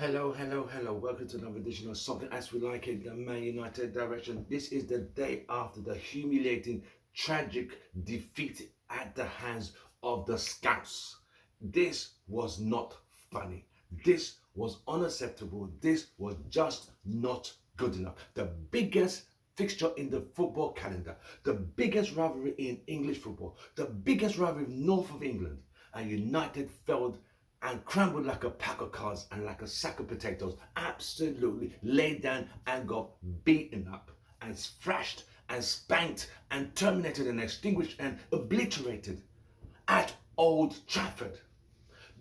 Hello, hello, hello. Welcome to another edition of Something As We Like It, the Man United direction. This is the day after the humiliating, tragic defeat at the hands of the Scouts. This was not funny. This was unacceptable. This was just not good enough. The biggest fixture in the football calendar, the biggest rivalry in English football, the biggest rivalry north of England, and United failed and crumbled like a pack of cards and like a sack of potatoes, absolutely laid down and got beaten up and thrashed and spanked and terminated and extinguished and obliterated at Old Trafford.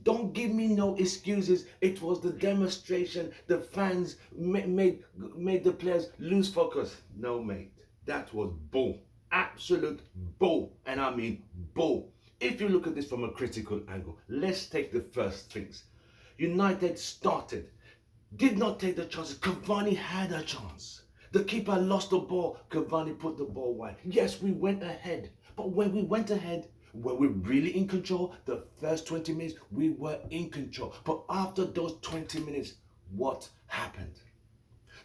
Don't give me no excuses. It was the demonstration. The fans made the players lose focus. No, mate. That was bull. Absolute bull. And I mean bull. If you look at this from a critical angle, let's take the first things. United started, did not take the chances. Cavani had a chance. The keeper lost the ball. Cavani put the ball wide. Yes, we went ahead. But when we went ahead, were we really in control? The first 20 minutes, we were in control. But after those 20 minutes, what happened?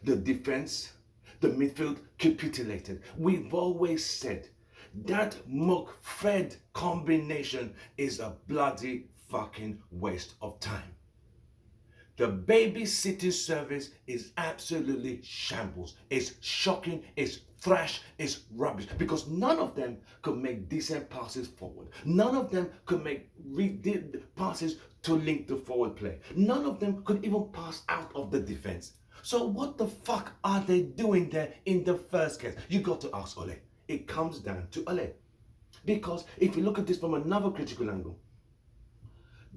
The defense, the midfield capitulated. We've always said that Fred combination is a bloody fucking waste of time. The babysitting service is absolutely shambles. It's shocking, it's thrash, it's rubbish. Because none of them could make decent passes forward. None of them could make passes to link the forward play. None of them could even pass out of the defense. So what the fuck are they doing there in the first case? You got to ask Ole. It comes down to Ole. Because if you look at this from another critical angle,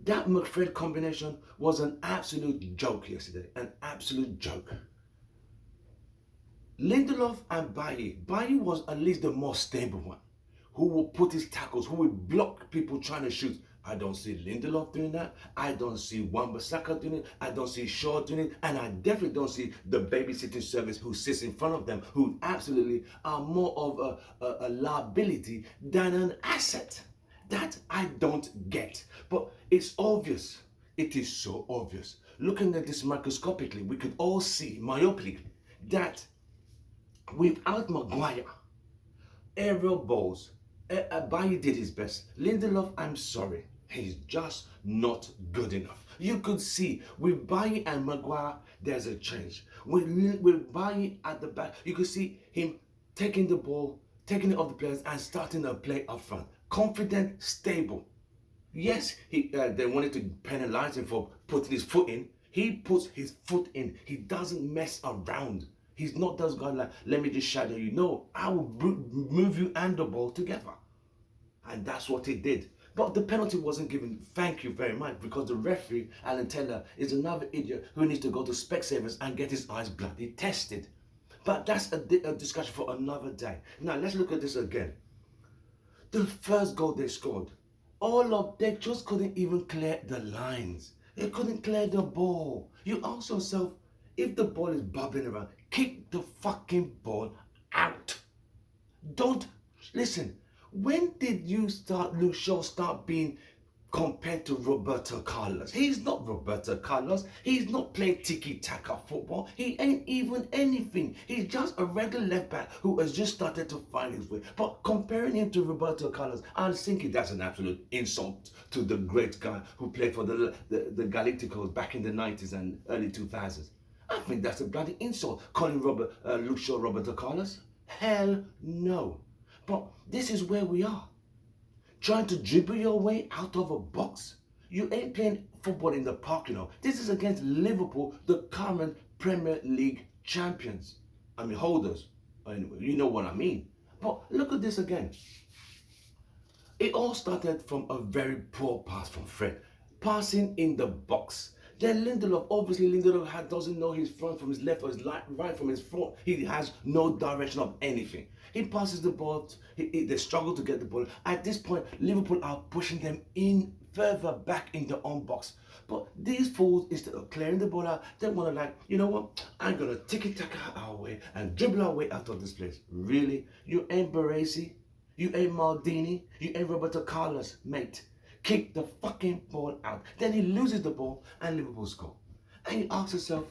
that McFred combination was an absolute joke yesterday. An absolute joke. Lindelof and Bailly was at least the more stable one, who will put his tackles, who will block people trying to shoot. I don't see Lindelof doing that. I don't see Wan-Bissaka doing it. I don't see Shaw doing it. And I definitely don't see the babysitting service who sits in front of them, who absolutely are more of a liability than an asset. That I don't get. But it's obvious. It is so obvious. Looking at this microscopically, we could all see myopically that without Maguire, aerial balls, Abayi did his best. Lindelof, I'm sorry, he's just not good enough. You could see with Bayi and Maguire, there's a change. With Bayi at the back, you could see him taking the ball, taking it off the players and starting a play up front. Confident, stable. Yes, they wanted to penalize him for putting his foot in. He puts his foot in. He doesn't mess around. He's not those guys like, let me just shadow you. No, I will move you and the ball together. And that's what he did. But the penalty wasn't given, thank you very much, because the referee, Alan Taylor, is another idiot who needs to go to Specsavers and get his eyes bloody tested. But that's a discussion for another day. Now, let's look at this again. The first goal they scored, they just couldn't even clear the lines. They couldn't clear the ball. You ask yourself, if the ball is bubbling around, kick the fucking ball out. Don't, listen, when did Luke Shaw start being compared to Roberto Carlos? He's not Roberto Carlos. He's not playing tiki-taka football. He ain't even anything. He's just a regular left back who has just started to find his way. But comparing him to Roberto Carlos, I'm thinking that's an absolute insult to the great guy who played for the Galacticos back in the 90s and early 2000s. I think that's a bloody insult, calling Luke Shaw Roberto Carlos. Hell no. But this is where we are. Trying to dribble your way out of a box. You ain't playing football in the park, you know. This is against Liverpool, the current Premier League champions. I mean, holders. Anyway, you know what I mean. But look at this again. It all started from a very poor pass from Fred. Passing in the box. Then Lindelof, obviously Lindelof doesn't know his front from his left or his right from his front. He has no direction of anything. He passes the ball, they struggle to get the ball. At this point, Liverpool are pushing them in further back in their own box. But these fools, instead of clearing the ball out, they want to you know what? I'm going to tiki-taka our way and dribble our way out of this place. Really? You ain't Baresi? You ain't Maldini? You ain't Roberto Carlos, mate. Kick the fucking ball out. Then he loses the ball and Liverpool score. And you ask yourself,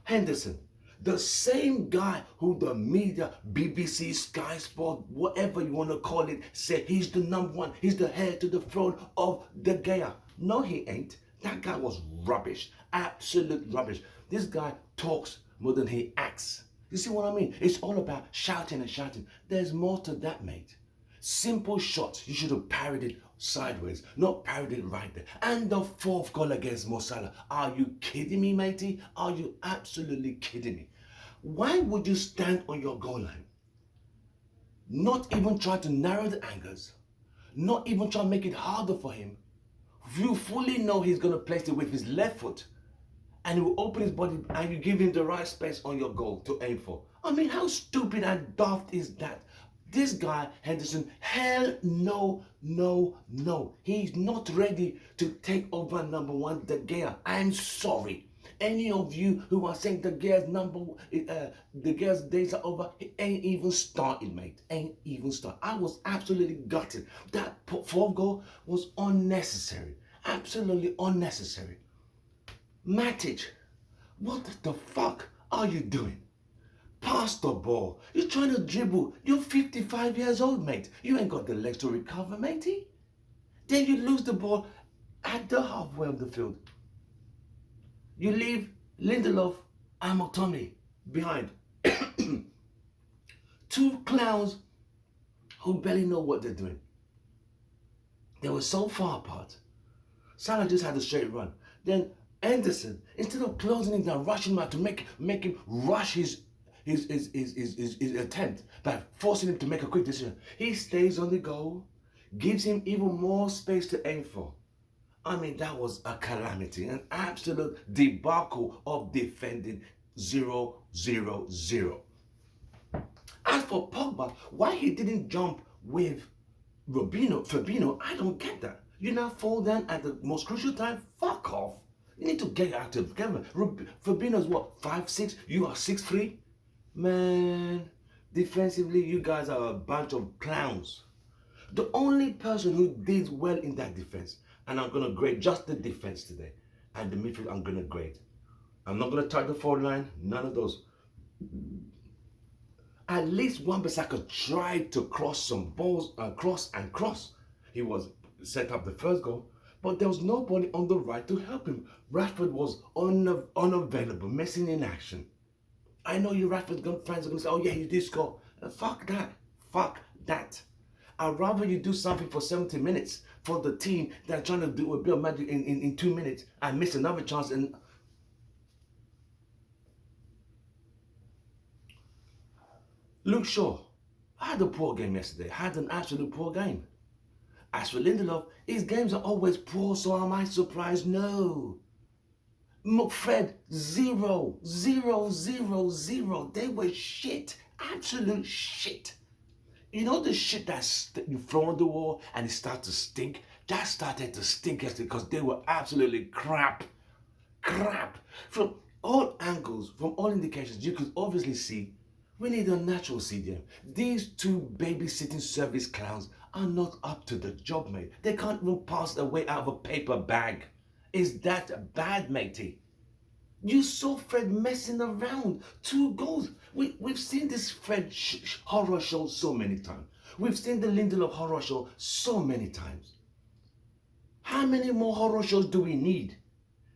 Henderson, the same guy who the media, BBC, Sky Sport, whatever you want to call it, said he's the number one, he's the heir to the throne of De Gea. No, he ain't. That guy was rubbish, absolute rubbish. This guy talks more than he acts. You see what I mean? It's all about shouting and shouting. There's more to that, mate. Simple shots. You should have parried it sideways, not parried it right there. And the fourth goal against Mo Salah. Are you kidding me, matey? Are you absolutely kidding me? Why would you stand on your goal line? Not even try to narrow the angles. Not even try to make it harder for him. You fully know he's going to place it with his left foot. And he will open his body and you give him the right space on your goal to aim for. I mean, how stupid and daft is that? This guy, Henderson, hell no, no, no. He's not ready to take over number one, De Gea. I'm sorry. Any of you who are saying De Gea's days are over, he ain't even started, mate. Ain't even started. I was absolutely gutted. That fourth goal was unnecessary. Absolutely unnecessary. Matic, what the fuck are you doing? Pass the ball. You're trying to dribble. You're 55 years old, mate. You ain't got the legs to recover, matey. Then you lose the ball at the halfway of the field. You leave Lindelof and McTominay behind. Two clowns who barely know what they're doing. They were so far apart. Salah just had a straight run. Then Henderson, instead of closing him down, rushing him out to make him rush his attempt by forcing him to make a quick decision, he stays on the goal, gives him even more space to aim for. I mean, that was a calamity, an absolute debacle of defending 0-0-0. As for Pogba, why he didn't jump with Fabinho, I don't get that. You now fall down at the most crucial time? Fuck off. You need to get out of together. Fabinho's what, 5'6"? You are 6'3"? Man, defensively, you guys are a bunch of clowns. The only person who did well in that defense, and I'm going to grade just the defense today, and the midfield I'm going to grade. I'm not going to touch the forward line, none of those. At least Wan-Bissaka tried to cross some balls, cross. He was set up the first goal, but there was nobody on the right to help him. Rashford was unavailable, missing in action. I know you Rashford fans are going to say, oh yeah, you did score. Fuck that. Fuck that. I'd rather you do something for 70 minutes for the team than trying to do a bit of magic in 2 minutes and miss another chance. And Luke Shaw had a poor game yesterday. Had an absolute poor game. As for Lindelof, his games are always poor, so am I surprised? No. McFred, 0, 0, 0, 0. They were shit. Absolute shit. You know the shit that you throw on the wall and it starts to stink? That started to stink yesterday because they were absolutely crap. Crap. From all angles, from all indications, you could obviously see we need a natural CDM. These two babysitting service clowns are not up to the job, mate. They can't even pass their way out of a paper bag. Is that bad, matey? You saw Fred messing around. 2 goals. We've seen this Fred horror show so many times. We've seen the Lindelof horror show so many times. How many more horror shows do we need?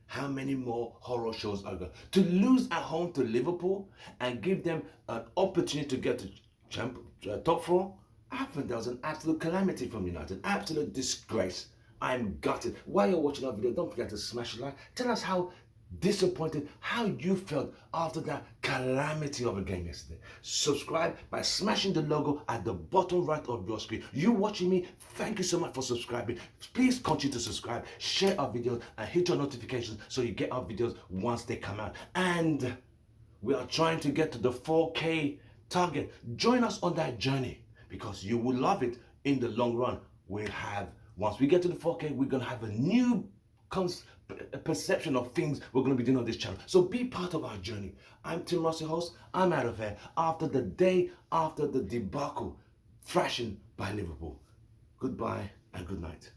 How many more horror shows are there? To lose at home to Liverpool and give them an opportunity to get to top 4? I think that was an absolute calamity from United. Absolute disgrace. I'm gutted. While you're watching our video, don't forget to smash a like. Tell us how disappointed, how you felt after that calamity of a game yesterday. Subscribe by smashing the logo at the bottom right of your screen. You watching me, thank you so much for subscribing. Please continue to subscribe, share our videos, and hit your notifications so you get our videos once they come out. And we are trying to get to the 4K target. Join us on that journey because you will love it in the long run. Once we get to the 4K, we're going to have a new perception of things we're going to be doing on this channel. So be part of our journey. I'm Tim Ross, your host. I'm out of here after the day after the debacle thrashing by Liverpool. Goodbye and good night.